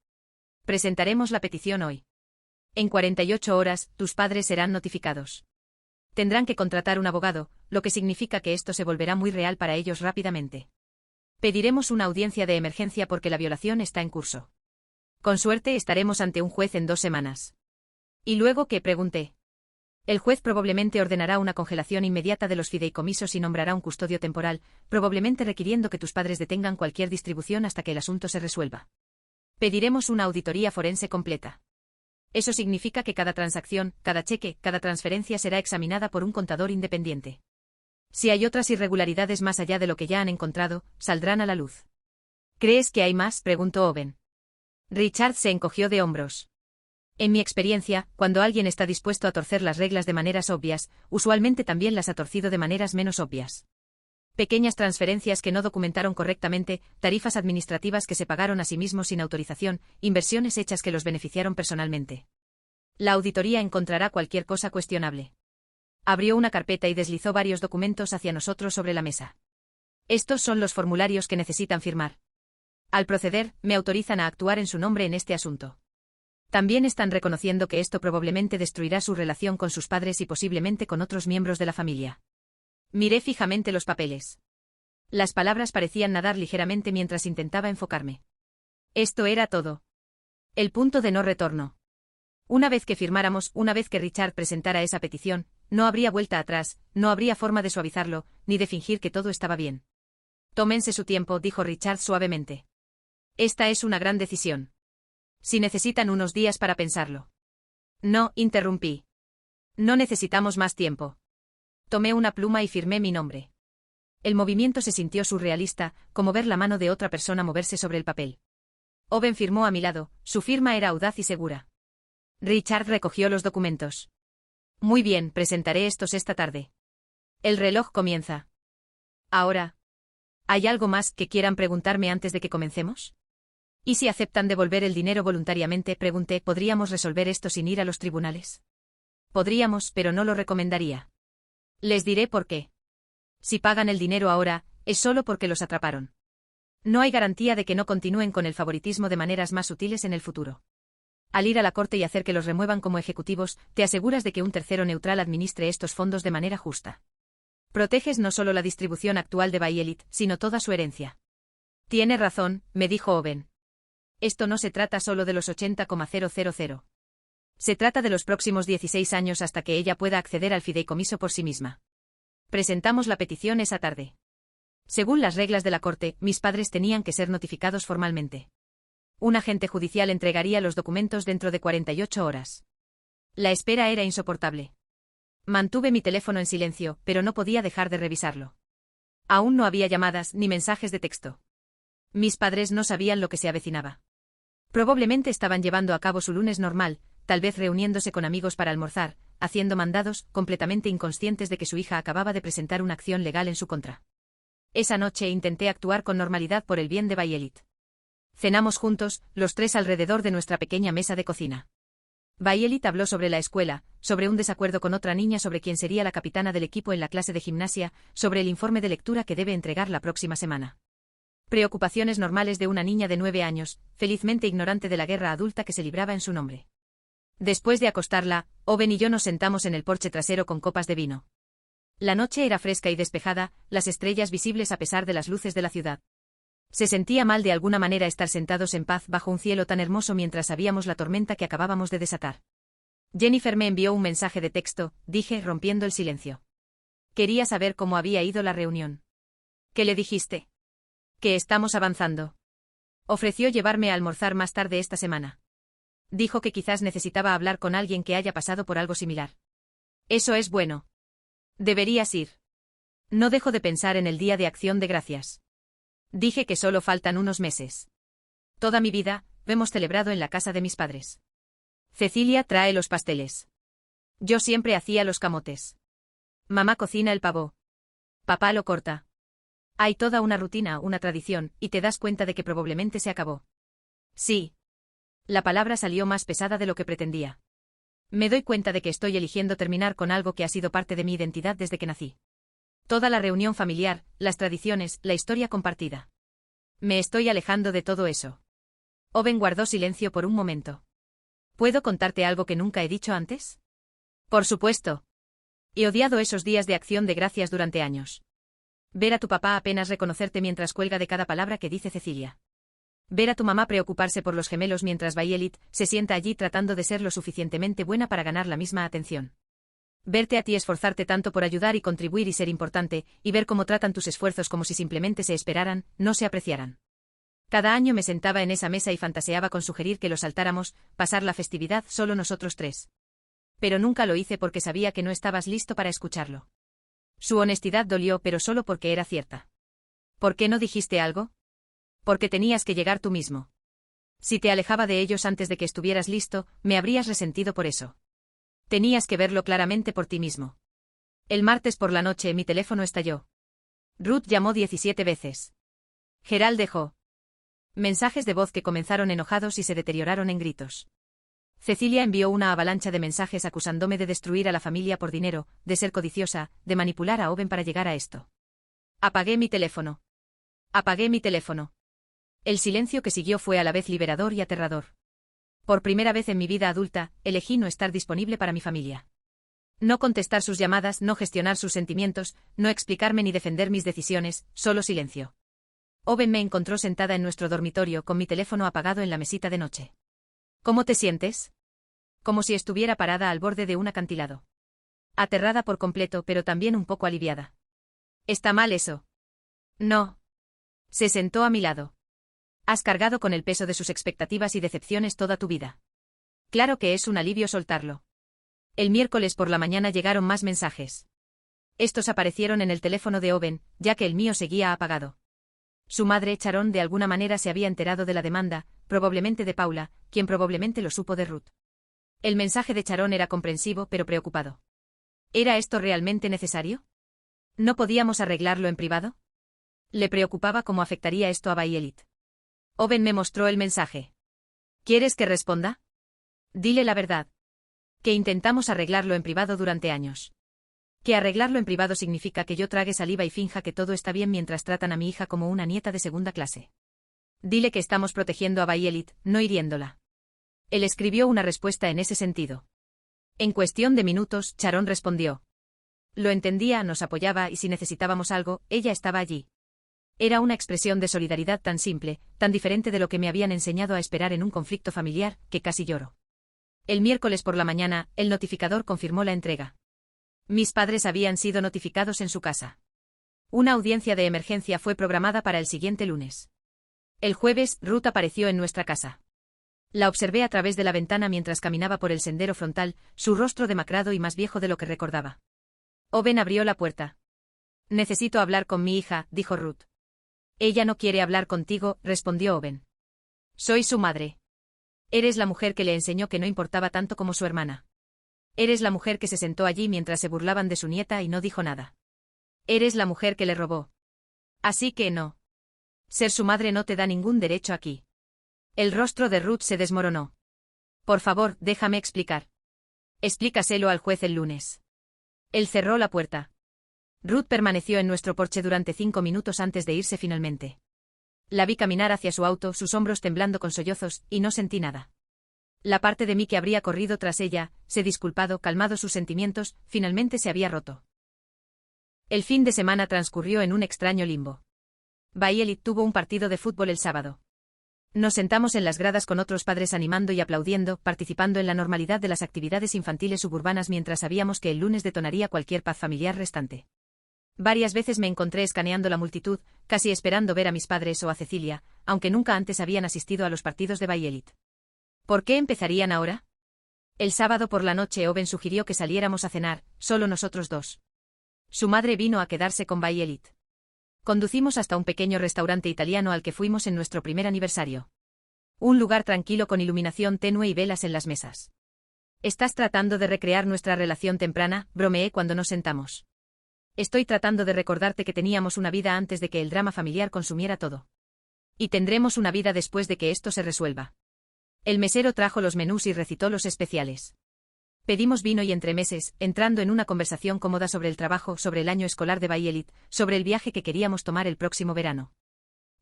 Presentaremos la petición hoy. En 48 horas, tus padres serán notificados. Tendrán que contratar un abogado, lo que significa que esto se volverá muy real para ellos rápidamente. Pediremos una audiencia de emergencia porque la violación está en curso. Con suerte estaremos ante un juez en 2 semanas. ¿Y luego qué? Pregunté. El juez probablemente ordenará una congelación inmediata de los fideicomisos y nombrará un custodio temporal, probablemente requiriendo que tus padres detengan cualquier distribución hasta que el asunto se resuelva. Pediremos una auditoría forense completa. Eso significa que cada transacción, cada cheque, cada transferencia será examinada por un contador independiente. Si hay otras irregularidades más allá de lo que ya han encontrado, saldrán a la luz. ¿Crees que hay más?, preguntó Owen. Richard se encogió de hombros. En mi experiencia, cuando alguien está dispuesto a torcer las reglas de maneras obvias, usualmente también las ha torcido de maneras menos obvias. Pequeñas transferencias que no documentaron correctamente, tarifas administrativas que se pagaron a sí mismos sin autorización, inversiones hechas que los beneficiaron personalmente. La auditoría encontrará cualquier cosa cuestionable. Abrió una carpeta y deslizó varios documentos hacia nosotros sobre la mesa. Estos son los formularios que necesitan firmar. Al proceder, me autorizan a actuar en su nombre en este asunto. También están reconociendo que esto probablemente destruirá su relación con sus padres y posiblemente con otros miembros de la familia. Miré fijamente los papeles. Las palabras parecían nadar ligeramente mientras intentaba enfocarme. Esto era todo. El punto de no retorno. Una vez que firmáramos, una vez que Richard presentara esa petición, no habría vuelta atrás, no habría forma de suavizarlo, ni de fingir que todo estaba bien. Tómense su tiempo, dijo Richard suavemente. Esta es una gran decisión. Si necesitan unos días para pensarlo. No, interrumpí. No necesitamos más tiempo. Tomé una pluma y firmé mi nombre. El movimiento se sintió surrealista, como ver la mano de otra persona moverse sobre el papel. Owen firmó a mi lado, su firma era audaz y segura. Richard recogió los documentos. Muy bien, presentaré estos esta tarde. El reloj comienza. Ahora. ¿Hay algo más que quieran preguntarme antes de que comencemos? ¿Y si aceptan devolver el dinero voluntariamente? Pregunté. ¿Podríamos resolver esto sin ir a los tribunales? Podríamos, pero no lo recomendaría. Les diré por qué. Si pagan el dinero ahora, es solo porque los atraparon. No hay garantía de que no continúen con el favoritismo de maneras más sutiles en el futuro. Al ir a la corte y hacer que los remuevan como ejecutivos, te aseguras de que un tercero neutral administre estos fondos de manera justa. Proteges no solo la distribución actual de Bayelit, sino toda su herencia. Tiene razón, me dijo Owen. Esto no se trata solo de los 80,000. Se trata de los próximos 16 años hasta que ella pueda acceder al fideicomiso por sí misma. Presentamos la petición esa tarde. Según las reglas de la corte, mis padres tenían que ser notificados formalmente. Un agente judicial entregaría los documentos dentro de 48 horas. La espera era insoportable. Mantuve mi teléfono en silencio, pero no podía dejar de revisarlo. Aún no había llamadas ni mensajes de texto. Mis padres no sabían lo que se avecinaba. Probablemente estaban llevando a cabo su lunes normal, tal vez reuniéndose con amigos para almorzar, haciendo mandados, completamente inconscientes de que su hija acababa de presentar una acción legal en su contra. Esa noche intenté actuar con normalidad por el bien de Bayelit. Cenamos juntos, los tres alrededor de nuestra pequeña mesa de cocina. Bayelit habló sobre la escuela, sobre un desacuerdo con otra niña sobre quién sería la capitana del equipo en la clase de gimnasia, sobre el informe de lectura que debe entregar la próxima semana. Preocupaciones normales de una niña de 9 años, felizmente ignorante de la guerra adulta que se libraba en su nombre. Después de acostarla, Owen y yo nos sentamos en el porche trasero con copas de vino. La noche era fresca y despejada, las estrellas visibles a pesar de las luces de la ciudad. Se sentía mal de alguna manera estar sentados en paz bajo un cielo tan hermoso mientras sabíamos la tormenta que acabábamos de desatar. Jennifer me envió un mensaje de texto, dije, rompiendo el silencio. Quería saber cómo había ido la reunión. ¿Qué le dijiste? Que estamos avanzando. Ofreció llevarme a almorzar más tarde esta semana. Dijo que quizás necesitaba hablar con alguien que haya pasado por algo similar. Eso es bueno. Deberías ir. No dejo de pensar en el Día de Acción de Gracias. Dije que solo faltan unos meses. Toda mi vida, hemos celebrado en la casa de mis padres. Cecilia trae los pasteles. Yo siempre hacía los camotes. Mamá cocina el pavo. Papá lo corta. Hay toda una rutina, una tradición, y te das cuenta de que probablemente se acabó. Sí. La palabra salió más pesada de lo que pretendía. Me doy cuenta de que estoy eligiendo terminar con algo que ha sido parte de mi identidad desde que nací. Toda la reunión familiar, las tradiciones, la historia compartida. Me estoy alejando de todo eso. Owen guardó silencio por un momento. ¿Puedo contarte algo que nunca he dicho antes? Por supuesto. He odiado esos días de acción de gracias durante años. Ver a tu papá apenas reconocerte mientras cuelga de cada palabra que dice Cecilia. Ver a tu mamá preocuparse por los gemelos mientras Violet se sienta allí tratando de ser lo suficientemente buena para ganar la misma atención. Verte a ti esforzarte tanto por ayudar y contribuir y ser importante, y ver cómo tratan tus esfuerzos como si simplemente se esperaran, no se apreciaran. Cada año me sentaba en esa mesa y fantaseaba con sugerir que lo saltáramos, pasar la festividad solo nosotros tres. Pero nunca lo hice porque sabía que no estabas listo para escucharlo. Su honestidad dolió, pero solo porque era cierta. ¿Por qué no dijiste algo? Porque tenías que llegar tú mismo. Si te alejaba de ellos antes de que estuvieras listo, me habrías resentido por eso. Tenías que verlo claramente por ti mismo. El martes por la noche mi teléfono estalló. Ruth llamó 17 veces. Gerald dejó mensajes de voz que comenzaron enojados y se deterioraron en gritos. Cecilia envió una avalancha de mensajes acusándome de destruir a la familia por dinero, de ser codiciosa, de manipular a Owen para llegar a esto. Apagué mi teléfono. Apagué mi teléfono. El silencio que siguió fue a la vez liberador y aterrador. Por primera vez en mi vida adulta, elegí no estar disponible para mi familia. No contestar sus llamadas, no gestionar sus sentimientos, no explicarme ni defender mis decisiones, solo silencio. Owen me encontró sentada en nuestro dormitorio con mi teléfono apagado en la mesita de noche. ¿Cómo te sientes? Como si estuviera parada al borde de un acantilado. Aterrada por completo, pero también un poco aliviada. ¿Está mal eso? No. Se sentó a mi lado. Has cargado con el peso de sus expectativas y decepciones toda tu vida. Claro que es un alivio soltarlo. El miércoles por la mañana llegaron más mensajes. Estos aparecieron en el teléfono de Owen, ya que el mío seguía apagado. Su madre, Sharon, de alguna manera se había enterado de la demanda, probablemente de Paula, quien probablemente lo supo de Ruth. El mensaje de Sharon era comprensivo pero preocupado. ¿Era esto realmente necesario? ¿No podíamos arreglarlo en privado? Le preocupaba cómo afectaría esto a Violet. Owen me mostró el mensaje. ¿Quieres que responda? Dile la verdad. Que intentamos arreglarlo en privado durante años. Que arreglarlo en privado significa que yo trague saliva y finja que todo está bien mientras tratan a mi hija como una nieta de segunda clase. Dile que estamos protegiendo a Violet, no hiriéndola. Él escribió una respuesta en ese sentido. En cuestión de minutos, Sharon respondió. Lo entendía, nos apoyaba y si necesitábamos algo, ella estaba allí. Era una expresión de solidaridad tan simple, tan diferente de lo que me habían enseñado a esperar en un conflicto familiar, que casi lloro. El miércoles por la mañana, el notificador confirmó la entrega. Mis padres habían sido notificados en su casa. Una audiencia de emergencia fue programada para el siguiente lunes. El jueves, Ruth apareció en nuestra casa. La observé a través de la ventana mientras caminaba por el sendero frontal, su rostro demacrado y más viejo de lo que recordaba. Owen abrió la puerta. Necesito hablar con mi hija, dijo Ruth. Ella no quiere hablar contigo, respondió Owen. Soy su madre. Eres la mujer que le enseñó que no importaba tanto como su hermana. Eres la mujer que se sentó allí mientras se burlaban de su nieta y no dijo nada. Eres la mujer que le robó. Así que no. Ser su madre no te da ningún derecho aquí. El rostro de Ruth se desmoronó. Por favor, déjame explicar. Explícaselo al juez el lunes. Él cerró la puerta. Ruth permaneció en nuestro porche durante 5 minutos antes de irse finalmente. La vi caminar hacia su auto, sus hombros temblando con sollozos, y no sentí nada. La parte de mí que habría corrido tras ella, se disculpado, calmado sus sentimientos, finalmente se había roto. El fin de semana transcurrió en un extraño limbo. Violet tuvo un partido de fútbol el sábado. Nos sentamos en las gradas con otros padres animando y aplaudiendo, participando en la normalidad de las actividades infantiles suburbanas mientras sabíamos que el lunes detonaría cualquier paz familiar restante. Varias veces me encontré escaneando la multitud, casi esperando ver a mis padres o a Cecilia, aunque nunca antes habían asistido a los partidos de Bay Elite. ¿Por qué empezarían ahora? El sábado por la noche Owen sugirió que saliéramos a cenar, solo nosotros dos. Su madre vino a quedarse con Bay Elite. Conducimos hasta un pequeño restaurante italiano al que fuimos en nuestro primer aniversario. Un lugar tranquilo con iluminación tenue y velas en las mesas. ¿Estás tratando de recrear nuestra relación temprana?, bromeé cuando nos sentamos. Estoy tratando de recordarte que teníamos una vida antes de que el drama familiar consumiera todo. Y tendremos una vida después de que esto se resuelva. El mesero trajo los menús y recitó los especiales. Pedimos vino y entremeses, entrando en una conversación cómoda sobre el trabajo, sobre el año escolar de Bay Elite, sobre el viaje que queríamos tomar el próximo verano.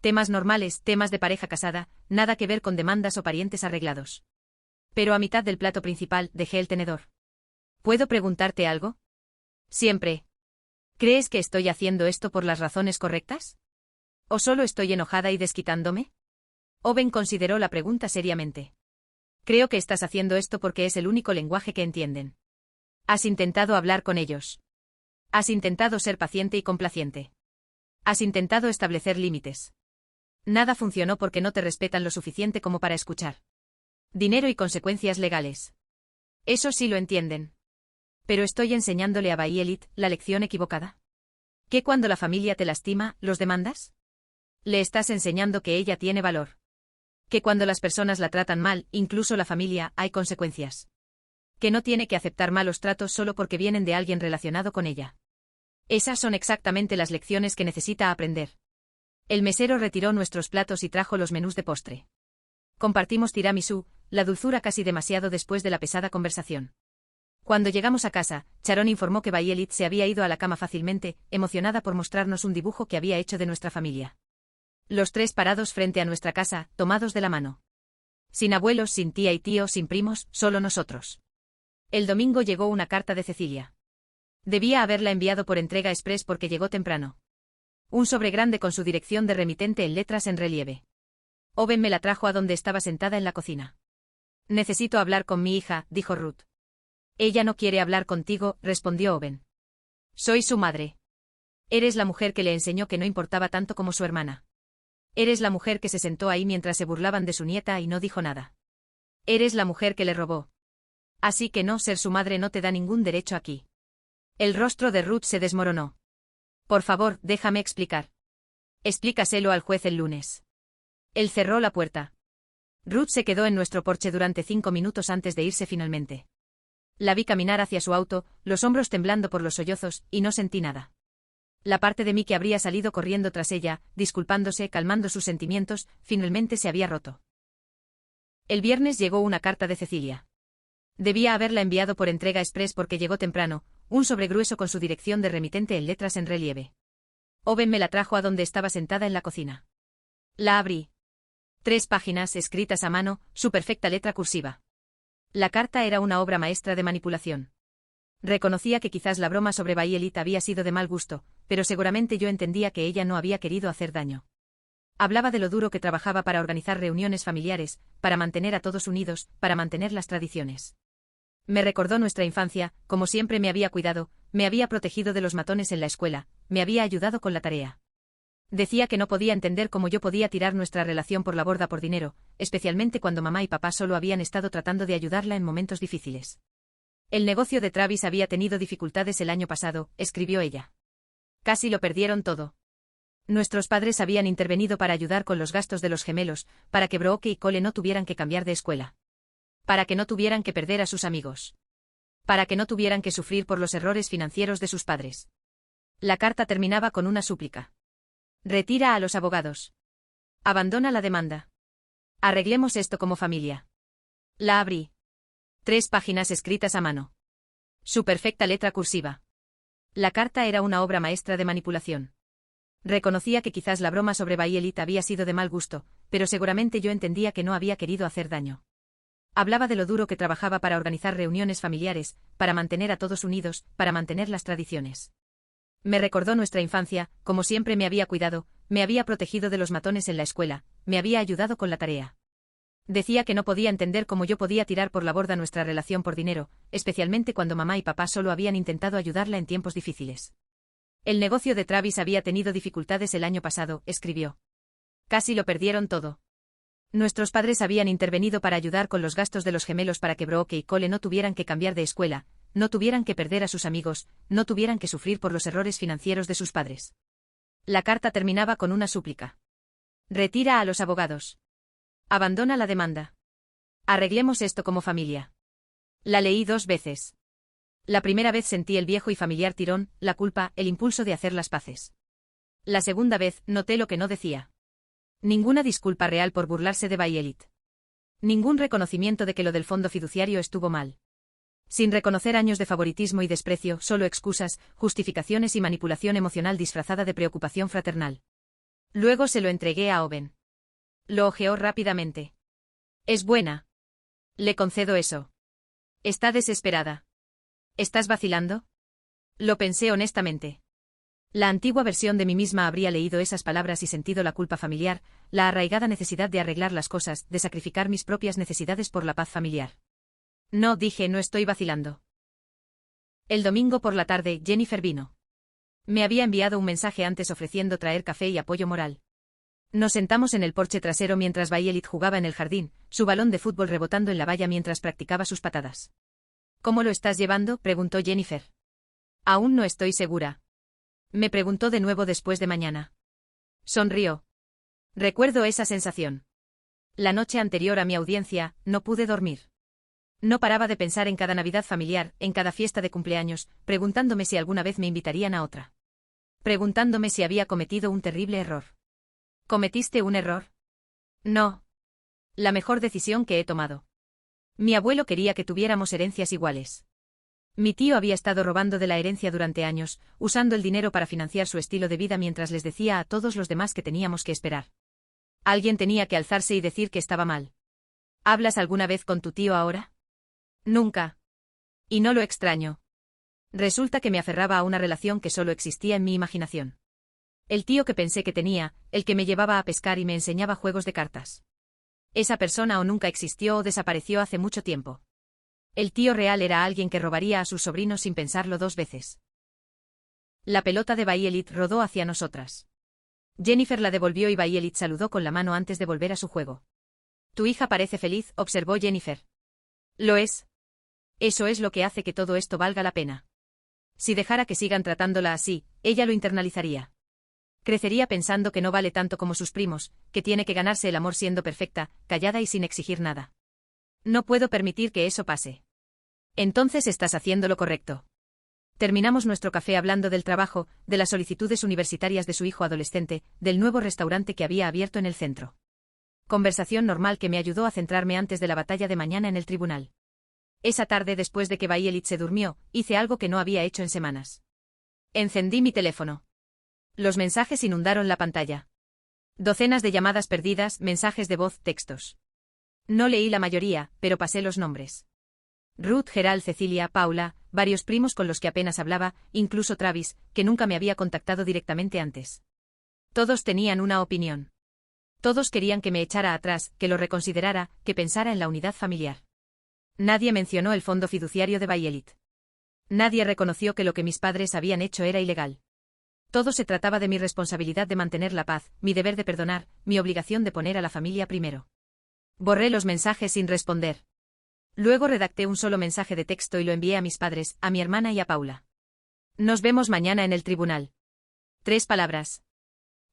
Temas normales, temas de pareja casada, nada que ver con demandas o parientes arreglados. Pero a mitad del plato principal dejé el tenedor. ¿Puedo preguntarte algo? Siempre. ¿Crees que estoy haciendo esto por las razones correctas? ¿O solo estoy enojada y desquitándome? Owen consideró la pregunta seriamente. Creo que estás haciendo esto porque es el único lenguaje que entienden. ¿Has intentado hablar con ellos? ¿Has intentado ser paciente y complaciente? ¿Has intentado establecer límites? Nada funcionó porque no te respetan lo suficiente como para escuchar. Dinero y consecuencias legales. Eso sí lo entienden. Pero estoy enseñándole a Bay Elite la lección equivocada. ¿Qué cuando la familia te lastima, los demandas? Le estás enseñando que ella tiene valor. Que cuando las personas la tratan mal, incluso la familia, hay consecuencias. Que no tiene que aceptar malos tratos solo porque vienen de alguien relacionado con ella. Esas son exactamente las lecciones que necesita aprender. El mesero retiró nuestros platos y trajo los menús de postre. Compartimos tiramisú, la dulzura casi demasiado después de la pesada conversación. Cuando llegamos a casa, Sharon informó que Bay Elite se había ido a la cama fácilmente, emocionada por mostrarnos un dibujo que había hecho de nuestra familia. Los tres parados frente a nuestra casa, tomados de la mano. Sin abuelos, sin tía y tío, sin primos, solo nosotros. El domingo llegó una carta de Cecilia. Debía haberla enviado por entrega express porque llegó temprano. Un sobre grande con su dirección de remitente en letras en relieve. Owen me la trajo a donde estaba sentada en la cocina. Necesito hablar con mi hija, dijo Ruth. Ella no quiere hablar contigo, respondió Owen. Soy su madre. Eres la mujer que le enseñó que no importaba tanto como su hermana. Eres la mujer que se sentó ahí mientras se burlaban de su nieta y no dijo nada. Eres la mujer que le robó. Así que no, ser su madre no te da ningún derecho aquí. El rostro de Ruth se desmoronó. Por favor, déjame explicar. Explícaselo al juez el lunes. Él cerró la puerta. Ruth se quedó en nuestro porche durante 5 minutos antes de irse finalmente. La vi caminar hacia su auto, los hombros temblando por los sollozos, y no sentí nada. La parte de mí que habría salido corriendo tras ella, disculpándose, calmando sus sentimientos, finalmente se había roto. El viernes llegó una carta de Cecilia. Debía haberla enviado por entrega express porque llegó temprano, un sobre grueso con su dirección de remitente en letras en relieve. Owen me la trajo a donde estaba sentada en la cocina. La abrí. 3 páginas escritas a mano, su perfecta letra cursiva. La carta era una obra maestra de manipulación. Reconocía que quizás la broma sobre Bay Elite había sido de mal gusto, pero seguramente yo entendía que ella no había querido hacer daño. Hablaba de lo duro que trabajaba para organizar reuniones familiares, para mantener a todos unidos, para mantener las tradiciones. Me recordó nuestra infancia, como siempre me había cuidado, me había protegido de los matones en la escuela, me había ayudado con la tarea. Decía que no podía entender cómo yo podía tirar nuestra relación por la borda por dinero, especialmente cuando mamá y papá solo habían estado tratando de ayudarla en momentos difíciles. El negocio de Travis había tenido dificultades el año pasado, escribió ella. Casi lo perdieron todo. Nuestros padres habían intervenido para ayudar con los gastos de los gemelos, para que Brooke y Cole no tuvieran que cambiar de escuela. Para que no tuvieran que perder a sus amigos. Para que no tuvieran que sufrir por los errores financieros de sus padres. La carta terminaba con una súplica. Retira a los abogados. Abandona la demanda. Arreglemos esto como familia. La abrí. 3 páginas escritas a mano. Su perfecta letra cursiva. La carta era una obra maestra de manipulación. Reconocía que quizás la broma sobre Bay Elite había sido de mal gusto, pero seguramente yo entendía que no había querido hacer daño. Hablaba de lo duro que trabajaba para organizar reuniones familiares, para mantener a todos unidos, para mantener las tradiciones. Me recordó nuestra infancia, como siempre me había cuidado, me había protegido de los matones en la escuela, me había ayudado con la tarea. Decía que no podía entender cómo yo podía tirar por la borda nuestra relación por dinero, especialmente cuando mamá y papá solo habían intentado ayudarla en tiempos difíciles. El negocio de Travis había tenido dificultades el año pasado, escribió. Casi lo perdieron todo. Nuestros padres habían intervenido para ayudar con los gastos de los gemelos para que Brooke y Cole no tuvieran que cambiar de escuela, no tuvieran que perder a sus amigos, no tuvieran que sufrir por los errores financieros de sus padres. La carta terminaba con una súplica. Retira a los abogados. Abandona la demanda. Arreglemos esto como familia. La leí 2 veces. La primera vez sentí el viejo y familiar tirón, la culpa, el impulso de hacer las paces. La segunda vez, noté lo que no decía. Ninguna disculpa real por burlarse de Violet. Ningún reconocimiento de que lo del fondo fiduciario estuvo mal. Sin reconocer años de favoritismo y desprecio, solo excusas, justificaciones y manipulación emocional disfrazada de preocupación fraternal. Luego se lo entregué a Owen. Lo hojeó rápidamente. Es buena. Le concedo eso. Está desesperada. ¿Estás vacilando? Lo pensé honestamente. La antigua versión de mí misma habría leído esas palabras y sentido la culpa familiar, la arraigada necesidad de arreglar las cosas, de sacrificar mis propias necesidades por la paz familiar. No, dije, no estoy vacilando. El domingo por la tarde, Jennifer vino. Me había enviado un mensaje antes ofreciendo traer café y apoyo moral. Nos sentamos en el porche trasero mientras Violet jugaba en el jardín, su balón de fútbol rebotando en la valla mientras practicaba sus patadas. ¿Cómo lo estás llevando?, preguntó Jennifer. Aún no estoy segura. Me preguntó de nuevo después de mañana. Sonrió. Recuerdo esa sensación. La noche anterior a mi audiencia, no pude dormir. No paraba de pensar en cada Navidad familiar, en cada fiesta de cumpleaños, preguntándome si alguna vez me invitarían a otra. Preguntándome si había cometido un terrible error. ¿Cometiste un error? No. La mejor decisión que he tomado. Mi abuelo quería que tuviéramos herencias iguales. Mi tío había estado robando de la herencia durante años, usando el dinero para financiar su estilo de vida mientras les decía a todos los demás que teníamos que esperar. Alguien tenía que alzarse y decir que estaba mal. ¿Hablas alguna vez con tu tío ahora? Nunca. Y no lo extraño. Resulta que me aferraba a una relación que solo existía en mi imaginación. El tío que pensé que tenía, el que me llevaba a pescar y me enseñaba juegos de cartas. Esa persona o nunca existió o desapareció hace mucho tiempo. El tío real era alguien que robaría a sus sobrinos sin pensarlo 2 veces. La pelota de Violet rodó hacia nosotras. Jennifer la devolvió y Violet saludó con la mano antes de volver a su juego. Tu hija parece feliz, observó Jennifer. Lo es. Eso es lo que hace que todo esto valga la pena. Si dejara que sigan tratándola así, ella lo internalizaría. Crecería pensando que no vale tanto como sus primos, que tiene que ganarse el amor siendo perfecta, callada y sin exigir nada. No puedo permitir que eso pase. Entonces estás haciendo lo correcto. Terminamos nuestro café hablando del trabajo, de las solicitudes universitarias de su hijo adolescente, del nuevo restaurante que había abierto en el centro. Conversación normal que me ayudó a centrarme antes de la batalla de mañana en el tribunal. Esa tarde, después de que Violet se durmió, hice algo que no había hecho en semanas. Encendí mi teléfono. Los mensajes inundaron la pantalla. Docenas de llamadas perdidas, mensajes de voz, textos. No leí la mayoría, pero pasé los nombres. Ruth, Gerald, Cecilia, Paula, varios primos con los que apenas hablaba, incluso Travis, que nunca me había contactado directamente antes. Todos tenían una opinión. Todos querían que me echara atrás, que lo reconsiderara, que pensara en la unidad familiar. Nadie mencionó el fondo fiduciario de Violet. Nadie reconoció que lo que mis padres habían hecho era ilegal. Todo se trataba de mi responsabilidad de mantener la paz, mi deber de perdonar, mi obligación de poner a la familia primero. Borré los mensajes sin responder. Luego redacté un solo mensaje de texto y lo envié a mis padres, a mi hermana y a Paula. Nos vemos mañana en el tribunal. 3 palabras.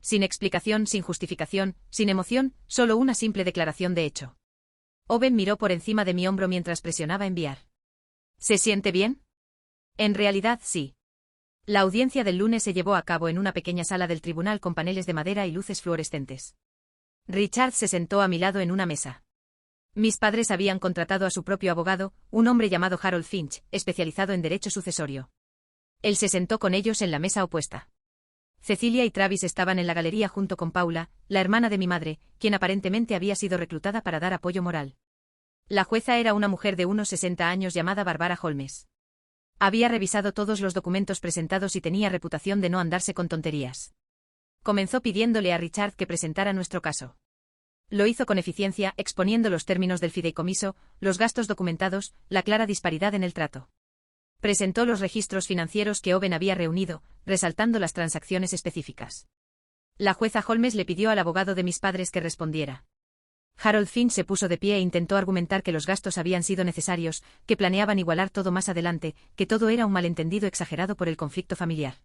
Sin explicación, sin justificación, sin emoción, solo una simple declaración de hecho. Owen miró por encima de mi hombro mientras presionaba enviar. ¿Se siente bien? En realidad, sí. La audiencia del lunes se llevó a cabo en una pequeña sala del tribunal con paneles de madera y luces fluorescentes. Richard se sentó a mi lado en una mesa. Mis padres habían contratado a su propio abogado, un hombre llamado Harold Finch, especializado en derecho sucesorio. Él se sentó con ellos en la mesa opuesta. Cecilia y Travis estaban en la galería junto con Paula, la hermana de mi madre, quien aparentemente había sido reclutada para dar apoyo moral. La jueza era una mujer de unos 60 años llamada Barbara Holmes. Había revisado todos los documentos presentados y tenía reputación de no andarse con tonterías. Comenzó pidiéndole a Richard que presentara nuestro caso. Lo hizo con eficiencia, exponiendo los términos del fideicomiso, los gastos documentados, la clara disparidad en el trato. Presentó los registros financieros que Owen había reunido, resaltando las transacciones específicas. La jueza Holmes le pidió al abogado de mis padres que respondiera. Harold Finch se puso de pie e intentó argumentar que los gastos habían sido necesarios, que planeaban igualar todo más adelante, que todo era un malentendido exagerado por el conflicto familiar.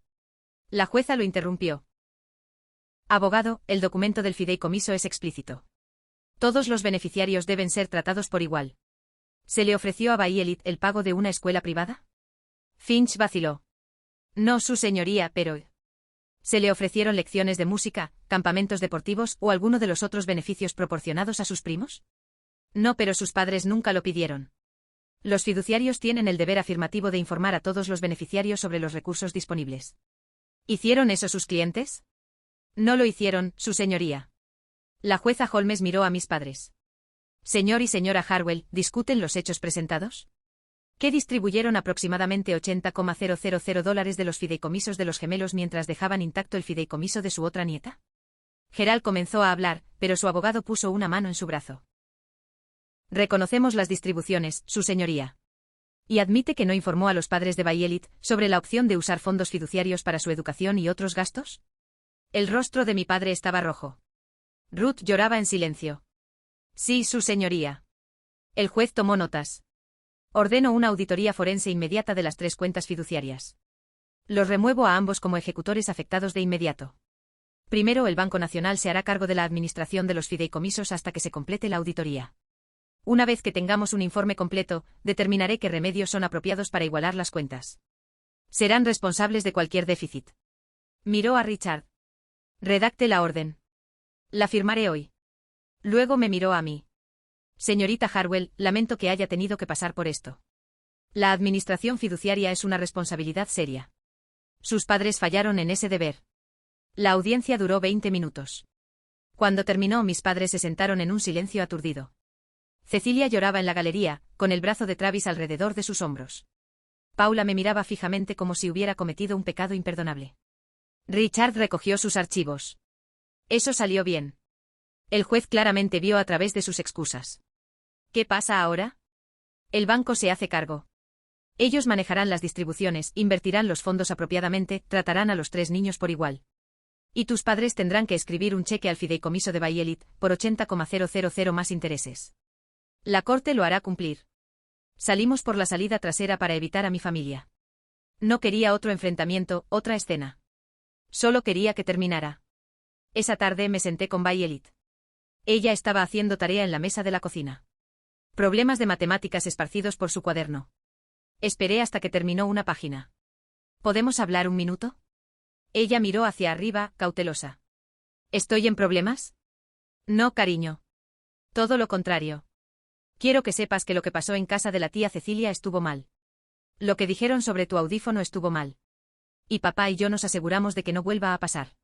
La jueza lo interrumpió. Abogado, el documento del fideicomiso es explícito. Todos los beneficiarios deben ser tratados por igual. ¿Se le ofreció a Violet el pago de una escuela privada? Finch vaciló. No, su señoría, pero... ¿Se le ofrecieron lecciones de música, campamentos deportivos o alguno de los otros beneficios proporcionados a sus primos? No, pero sus padres nunca lo pidieron. Los fiduciarios tienen el deber afirmativo de informar a todos los beneficiarios sobre los recursos disponibles. ¿Hicieron eso sus clientes? No lo hicieron, su señoría. La jueza Holmes miró a mis padres. Señor y señora Harwell, ¿discuten los hechos presentados? ¿Qué distribuyeron aproximadamente $80,000 de los fideicomisos de los gemelos mientras dejaban intacto el fideicomiso de su otra nieta? Gerald comenzó a hablar, pero su abogado puso una mano en su brazo. Reconocemos las distribuciones, su señoría. ¿Y admite que no informó a los padres de Violet sobre la opción de usar fondos fiduciarios para su educación y otros gastos? El rostro de mi padre estaba rojo. Ruth lloraba en silencio. Sí, su señoría. El juez tomó notas. Ordeno una auditoría forense inmediata de las 3 cuentas fiduciarias. Los remuevo a ambos como ejecutores afectados de inmediato. Primero, el Banco Nacional se hará cargo de la administración de los fideicomisos hasta que se complete la auditoría. Una vez que tengamos un informe completo, determinaré qué remedios son apropiados para igualar las cuentas. Serán responsables de cualquier déficit. Miró a Richard. Redacte la orden. La firmaré hoy. Luego me miró a mí. Señorita Harwell, lamento que haya tenido que pasar por esto. La administración fiduciaria es una responsabilidad seria. Sus padres fallaron en ese deber. La audiencia duró 20 minutos. Cuando terminó, mis padres se sentaron en un silencio aturdido. Cecilia lloraba en la galería, con el brazo de Travis alrededor de sus hombros. Paula me miraba fijamente como si hubiera cometido un pecado imperdonable. Richard recogió sus archivos. Eso salió bien. El juez claramente vio a través de sus excusas. ¿Qué pasa ahora? El banco se hace cargo. Ellos manejarán las distribuciones, invertirán los fondos apropiadamente, tratarán a los 3 niños por igual. Y tus padres tendrán que escribir un cheque al fideicomiso de Violet, por $80,000 más intereses. La corte lo hará cumplir. Salimos por la salida trasera para evitar a mi familia. No quería otro enfrentamiento, otra escena. Solo quería que terminara. Esa tarde me senté con Violet. Ella estaba haciendo tarea en la mesa de la cocina. Problemas de matemáticas esparcidos por su cuaderno. Esperé hasta que terminó una página. ¿Podemos hablar un minuto? Ella miró hacia arriba, cautelosa. ¿Estoy en problemas? No, cariño. Todo lo contrario. Quiero que sepas que lo que pasó en casa de la tía Cecilia estuvo mal. Lo que dijeron sobre tu audífono estuvo mal. Y papá y yo nos aseguramos de que no vuelva a pasar.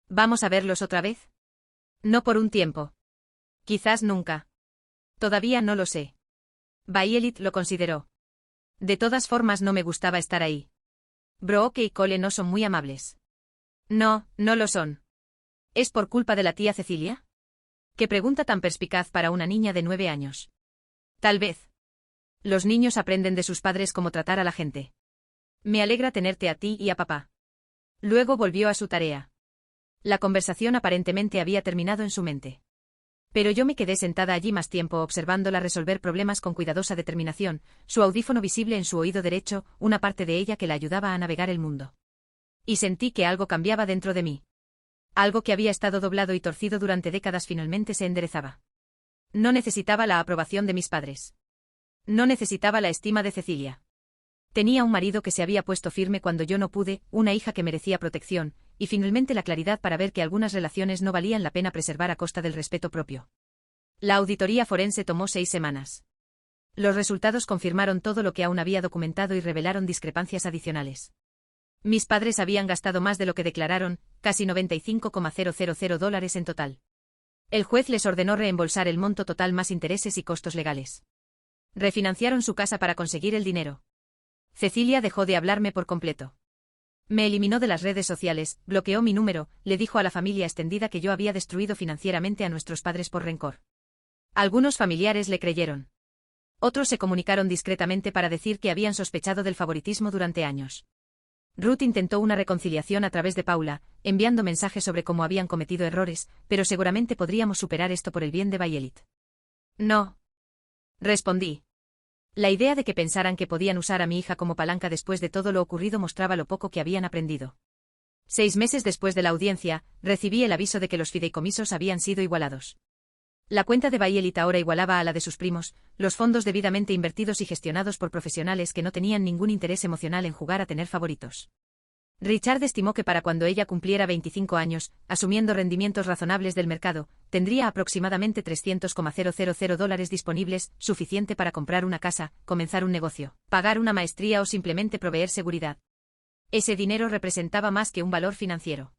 ¿Vamos a verlos otra vez? No por un tiempo. Quizás nunca. Todavía no lo sé. Violet lo consideró. De todas formas no me gustaba estar ahí. Brooke y Cole no son muy amables. No, no lo son. ¿Es por culpa de la tía Cecilia? Qué pregunta tan perspicaz para una niña de 9 años. Tal vez. Los niños aprenden de sus padres cómo tratar a la gente. Me alegra tenerte a ti y a papá. Luego volvió a su tarea. La conversación aparentemente había terminado en su mente. Pero yo me quedé sentada allí más tiempo observándola resolver problemas con cuidadosa determinación, su audífono visible en su oído derecho, una parte de ella que la ayudaba a navegar el mundo. Y sentí que algo cambiaba dentro de mí. Algo que había estado doblado y torcido durante décadas finalmente se enderezaba. No necesitaba la aprobación de mis padres. No necesitaba la estima de Cecilia. Tenía un marido que se había puesto firme cuando yo no pude, una hija que merecía protección, y finalmente la claridad para ver que algunas relaciones no valían la pena preservar a costa del respeto propio. La auditoría forense tomó 6 semanas. Los resultados confirmaron todo lo que aún había documentado y revelaron discrepancias adicionales. Mis padres habían gastado más de lo que declararon, casi $95,000 en total. El juez les ordenó reembolsar el monto total más intereses y costos legales. Refinanciaron su casa para conseguir el dinero. Cecilia dejó de hablarme por completo. Me eliminó de las redes sociales, bloqueó mi número, le dijo a la familia extendida que yo había destruido financieramente a nuestros padres por rencor. Algunos familiares le creyeron. Otros se comunicaron discretamente para decir que habían sospechado del favoritismo durante años. Ruth intentó una reconciliación a través de Paula, enviando mensajes sobre cómo habían cometido errores, pero seguramente podríamos superar esto por el bien de Violet. No. Respondí. La idea de que pensaran que podían usar a mi hija como palanca después de todo lo ocurrido mostraba lo poco que habían aprendido. 6 meses después de la audiencia, recibí el aviso de que los fideicomisos habían sido igualados. La cuenta de Violet ahora igualaba a la de sus primos, los fondos debidamente invertidos y gestionados por profesionales que no tenían ningún interés emocional en jugar a tener favoritos. Richard estimó que para cuando ella cumpliera 25 años, asumiendo rendimientos razonables del mercado, tendría aproximadamente $300,000 disponibles, suficiente para comprar una casa, comenzar un negocio, pagar una maestría o simplemente proveer seguridad. Ese dinero representaba más que un valor financiero.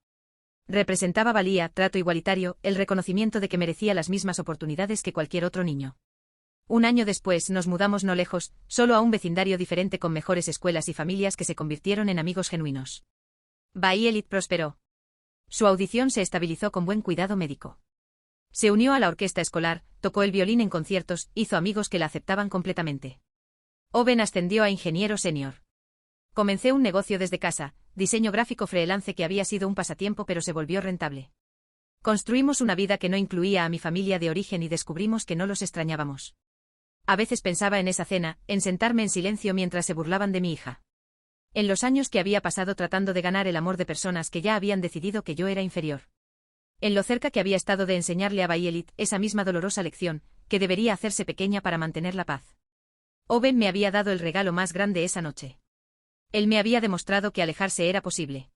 Representaba valía, trato igualitario, el reconocimiento de que merecía las mismas oportunidades que cualquier otro niño. Un año después nos mudamos no lejos, solo a un vecindario diferente con mejores escuelas y familias que se convirtieron en amigos genuinos. Violet prosperó. Su audición se estabilizó con buen cuidado médico. Se unió a la orquesta escolar, tocó el violín en conciertos, hizo amigos que la aceptaban completamente. Owen ascendió a ingeniero senior. Comencé un negocio desde casa, diseño gráfico freelance que había sido un pasatiempo pero se volvió rentable. Construimos una vida que no incluía a mi familia de origen y descubrimos que no los extrañábamos. A veces pensaba en esa cena, en sentarme en silencio mientras se burlaban de mi hija. En los años que había pasado tratando de ganar el amor de personas que ya habían decidido que yo era inferior. En lo cerca que había estado de enseñarle a Violet esa misma dolorosa lección, que debería hacerse pequeña para mantener la paz. Owen me había dado el regalo más grande esa noche. Él me había demostrado que alejarse era posible.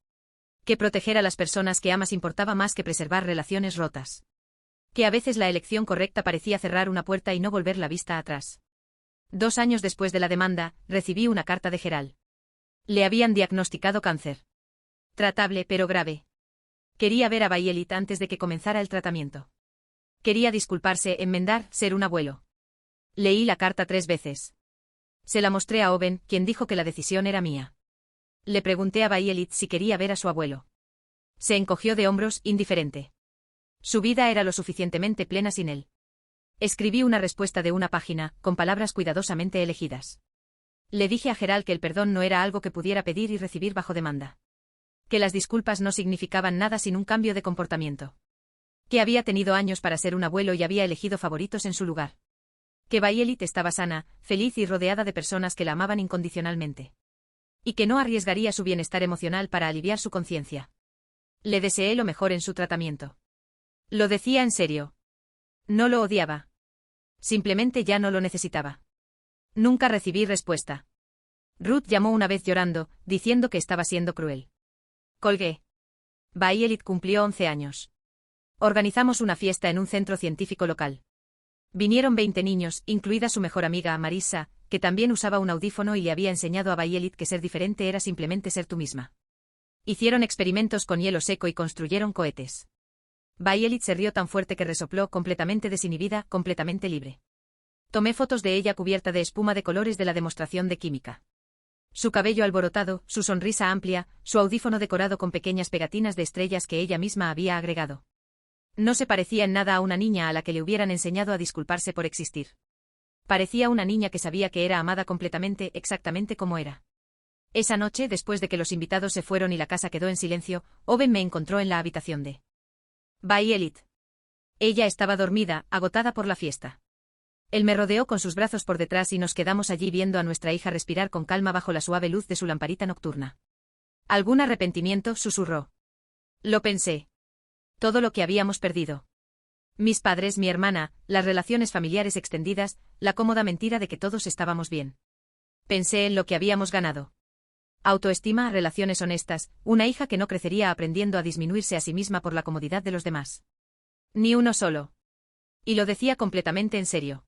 Que proteger a las personas que amas importaba más que preservar relaciones rotas. Que a veces la elección correcta parecía cerrar una puerta y no volver la vista atrás. 2 años después de la demanda, recibí una carta de Gerald. Le habían diagnosticado cáncer. Tratable pero grave. Quería ver a Violet antes de que comenzara el tratamiento. Quería disculparse, enmendar, ser un abuelo. Leí la carta 3 veces. Se la mostré a Owen, quien dijo que la decisión era mía. Le pregunté a Violet si quería ver a su abuelo. Se encogió de hombros, indiferente. Su vida era lo suficientemente plena sin él. Escribí una respuesta de una página, con palabras cuidadosamente elegidas. Le dije a Gerald que el perdón no era algo que pudiera pedir y recibir bajo demanda. Que las disculpas no significaban nada sin un cambio de comportamiento. Que había tenido años para ser un abuelo y había elegido favoritos en su lugar. Que Violet estaba sana, feliz y rodeada de personas que la amaban incondicionalmente. Y que no arriesgaría su bienestar emocional para aliviar su conciencia. Le deseé lo mejor en su tratamiento. Lo decía en serio. No lo odiaba. Simplemente ya no lo necesitaba. Nunca recibí respuesta. Ruth llamó una vez llorando, diciendo que estaba siendo cruel. Colgué. Violet cumplió 11 años. Organizamos una fiesta en un centro científico local. Vinieron 20 niños, incluida su mejor amiga Marissa, que también usaba un audífono y le había enseñado a Violet que ser diferente era simplemente ser tú misma. Hicieron experimentos con hielo seco y construyeron cohetes. Violet se rió tan fuerte que resopló, completamente desinhibida, completamente libre. Tomé fotos de ella cubierta de espuma de colores de la demostración de química. Su cabello alborotado, su sonrisa amplia, su audífono decorado con pequeñas pegatinas de estrellas que ella misma había agregado. No se parecía en nada a una niña a la que le hubieran enseñado a disculparse por existir. Parecía una niña que sabía que era amada completamente, exactamente como era. Esa noche, después de que los invitados se fueron y la casa quedó en silencio, Owen me encontró en la habitación de Violet. Ella estaba dormida, agotada por la fiesta. Él me rodeó con sus brazos por detrás y nos quedamos allí viendo a nuestra hija respirar con calma bajo la suave luz de su lamparita nocturna. ¿Algún arrepentimiento?, susurró. Lo pensé. Todo lo que habíamos perdido. Mis padres, mi hermana, las relaciones familiares extendidas, la cómoda mentira de que todos estábamos bien. Pensé en lo que habíamos ganado. Autoestima, relaciones honestas, una hija que no crecería aprendiendo a disminuirse a sí misma por la comodidad de los demás. Ni uno solo. Y lo decía completamente en serio.